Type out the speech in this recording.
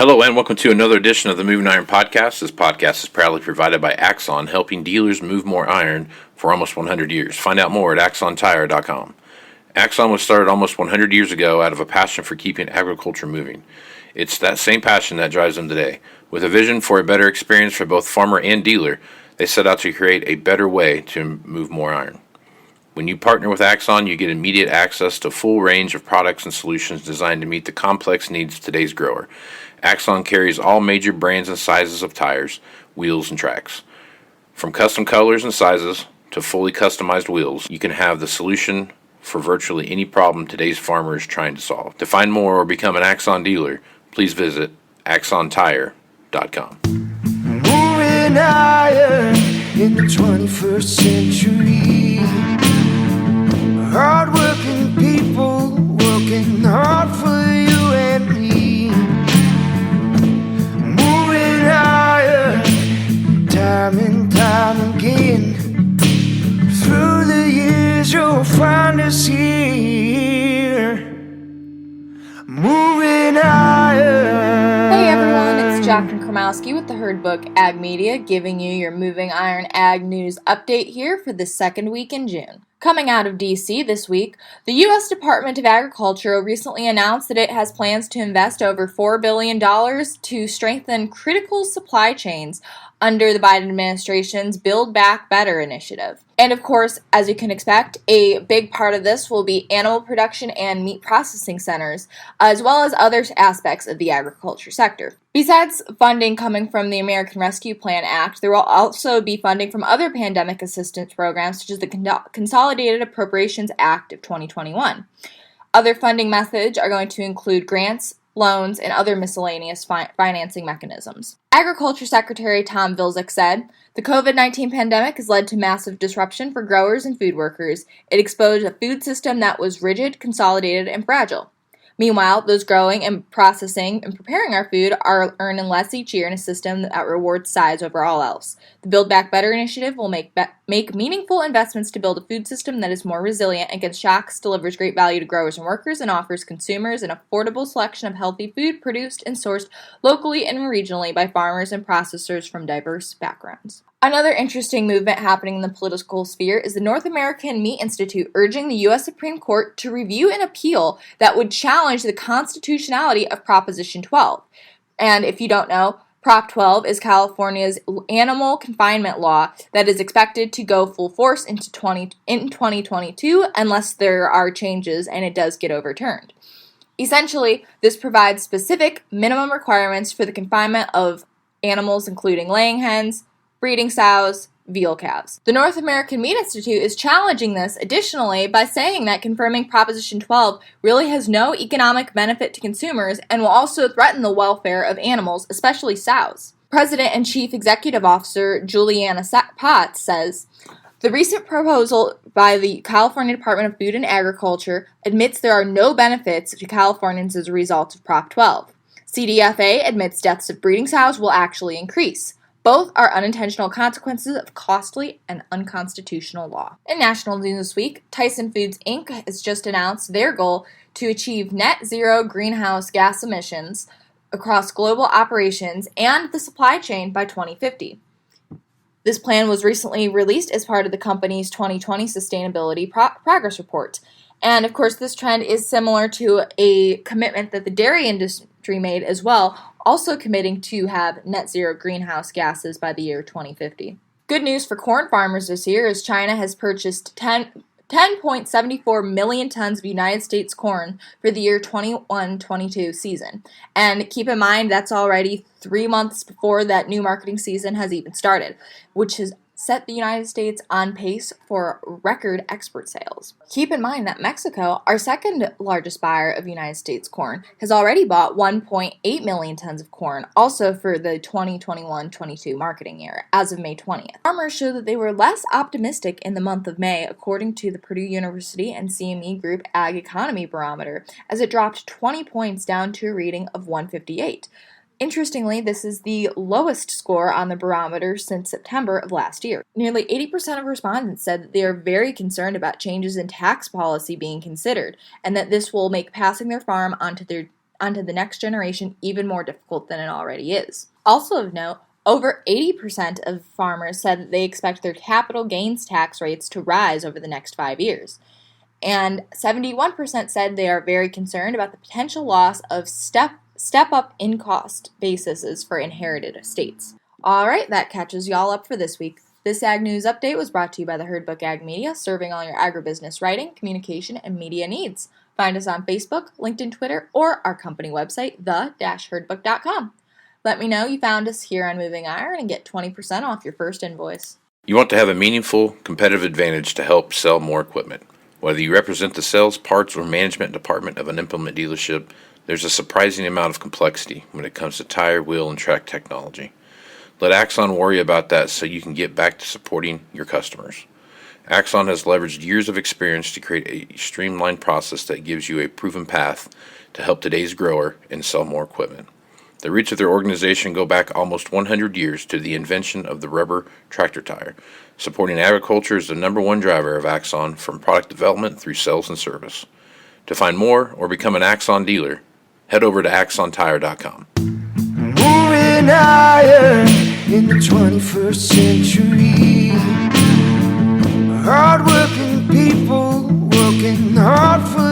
Hello and welcome to another edition of the Moving Iron Podcast. This podcast is proudly provided by Axon, helping dealers move more iron for almost 100 years. Find out more at axontire.com. Axon was started almost 100 years ago out of a passion for keeping agriculture moving. It's that same passion that drives them today. With a vision for a better experience for both farmer and dealer, they set out to create a better way to move more iron. When you partner with Axon, you get immediate access to a full range of products and solutions designed to meet the complex needs of today's grower. Axon carries all major brands and sizes of tires, wheels, and tracks. From custom colors and sizes to fully customized wheels, you can have the solution for virtually any problem today's farmer is trying to solve. To find more or become an Axon dealer, please visit axontire.com. Moving iron in the 21st century. Hard-working people working hard for you and me. Moving iron, time and time again. Through the years you'll find us here. Moving iron. Hey everyone, it's Jaclyn Krymowski with the Herd Book Ag Media, giving you your Moving Iron Ag News update here for the second week in June. Coming out of D.C. this week, the U.S. Department of Agriculture recently announced that it has plans to invest over $4 billion to strengthen critical supply chains under the Biden administration's Build Back Better initiative. And of course, as you can expect, a big part of this will be animal production and meat processing centers, as well as other aspects of the agriculture sector. Besides funding coming from the American Rescue Plan Act, there will also be funding from other pandemic assistance programs, such as the Consolidated Appropriations Act of 2021. Other funding methods are going to include grants, loans, and other miscellaneous financing mechanisms. Agriculture Secretary Tom Vilsack said, "The COVID-19 pandemic has led to massive disruption for growers and food workers. It exposed a food system that was rigid, consolidated, and fragile. Meanwhile, those growing and processing and preparing our food are earning less each year in a system that rewards size over all else. The Build Back Better initiative will make meaningful investments to build a food system that is more resilient against shocks, delivers great value to growers and workers, and offers consumers an affordable selection of healthy food produced and sourced locally and regionally by farmers and processors from diverse backgrounds." Another interesting movement happening in the political sphere is the North American Meat Institute urging the U.S. Supreme Court to review an appeal that would challenge the constitutionality of Proposition 12. And if you don't know, Prop 12 is California's animal confinement law that is expected to go full force in 2022 unless there are changes and it does get overturned. Essentially, this provides specific minimum requirements for the confinement of animals including laying hens, breeding sows, veal calves. The North American Meat Institute is challenging this additionally by saying that confirming Proposition 12 really has no economic benefit to consumers and will also threaten the welfare of animals, especially sows. President and Chief Executive Officer Juliana Potts says, "The recent proposal by the California Department of Food and Agriculture admits there are no benefits to Californians as a result of Prop 12. CDFA admits deaths of breeding sows will actually increase. Both are unintentional consequences of costly and unconstitutional law." In national news this week, Tyson Foods Inc. has just announced their goal to achieve net zero greenhouse gas emissions across global operations and the supply chain by 2050. This plan was recently released as part of the company's 2020 Sustainability Progress Report. And of course, this trend is similar to a commitment that the dairy industry made as well, also committing to have net zero greenhouse gases by the year 2050. Good news for corn farmers this year is China has purchased 10.74 million tons of United States corn for the year 21-22 season. And keep in mind, that's already 3 months before that new marketing season has even started, which has set the United States on pace for record export sales. Keep in mind that Mexico, our second largest buyer of United States corn, has already bought 1.8 million tons of corn, also for the 2021-22 marketing year, as of May 20th. Farmers showed that they were less optimistic in the month of May, according to the Purdue University and CME Group Ag Economy Barometer, as it dropped 20 points down to a reading of 158. Interestingly, this is the lowest score on the barometer since September of last year. Nearly 80% of respondents said that they are very concerned about changes in tax policy being considered, and that this will make passing their farm onto their onto the next generation even more difficult than it already is. Also of note, over 80% of farmers said that they expect their capital gains tax rates to rise over the next 5 years. And 71% said they are very concerned about the potential loss of step up in cost bases for inherited estates. All right, that catches y'all up for this week. This Ag News Update was brought to you by the Herd Book Ag Media, serving all your agribusiness writing, communication, and media needs. Find us on Facebook, LinkedIn, Twitter, or our company website, the-herdbook.com. Let me know you found us here on Moving Iron and get 20% off your first invoice. You want to have a meaningful competitive advantage to help sell more equipment. Whether you represent the sales, parts, or management department of an implement dealership, there's a surprising amount of complexity when it comes to tire, wheel, and track technology. Let Axon worry about that so you can get back to supporting your customers. Axon has leveraged years of experience to create a streamlined process that gives you a proven path to help today's grower and sell more equipment. The roots of their organization go back almost 100 years to the invention of the rubber tractor tire. Supporting agriculture is the number one driver of Axon, from product development through sales and service. To find more or become an Axon dealer, head over to axontire.com. Moving iron in the 21st century. Hard-working people working hard for